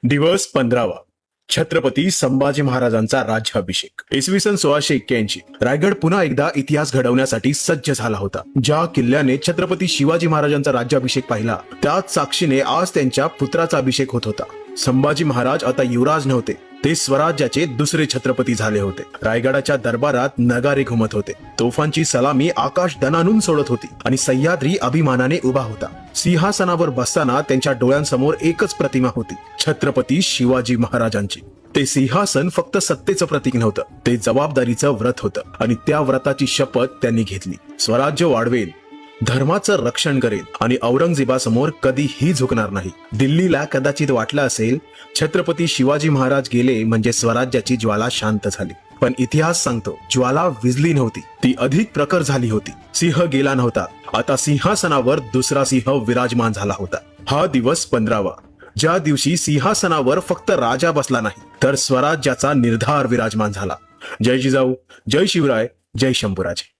दिवस 15वा. छत्रपती संभाजी महाराजांचा राज्याभिषेक. इसवी सन 1681. रायगड पुन्हा एकदा इतिहास घडवण्यासाठी सज्ज झाला होता. ज्या किल्ल्याने छत्रपती शिवाजी महाराजांचा राज्याभिषेक पाहिला, त्याच साक्षीने आज त्यांच्या पुत्राचा अभिषेक होत होता. संभाजी महाराज आता युवराज नव्हते, ते स्वराज्याचे दुसरे छत्रपती झाले होते. रायगडाच्या दरबारात नगारे घुमत होते, तोफांची सलामी आकाश दणानून सोडत होती आणि सह्याद्री अभिमानाने उभा होता. सिंहासनावर बसताना त्यांच्या डोळ्यांसमोर एकच प्रतिमा होती, छत्रपती शिवाजी महाराजांची. ते सिंहासन फक्त सत्तेचं प्रतीक नव्हतं, ते जबाबदारीचं व्रत होतं आणि त्या व्रताची शपथ त्यांनी घेतली. स्वराज्य वाढवेल, धर्माचं रक्षण करेल आणि औरंगजेबासमोर कधीही झुकणार नाही. दिल्लीला कदाचित वाटलं असेल, छत्रपती शिवाजी महाराज गेले म्हणजे स्वराज्याची ज्वाला शांत झाली. पण इतिहास सांगतो, ज्वाला विझली नव्हती, ती अधिक प्रखर झाली होती. सिंह गेला नव्हता, आता सिंहासनावर दुसरा सिंह विराजमान झाला होता. हा दिवस 15वा, ज्या दिवशी सिंहासनावर फक्त राजा बसला नाही, तर स्वराज्याचा निर्धार विराजमान झाला. जय जिजाऊ, जय शिवराय, जय शंभूराजे.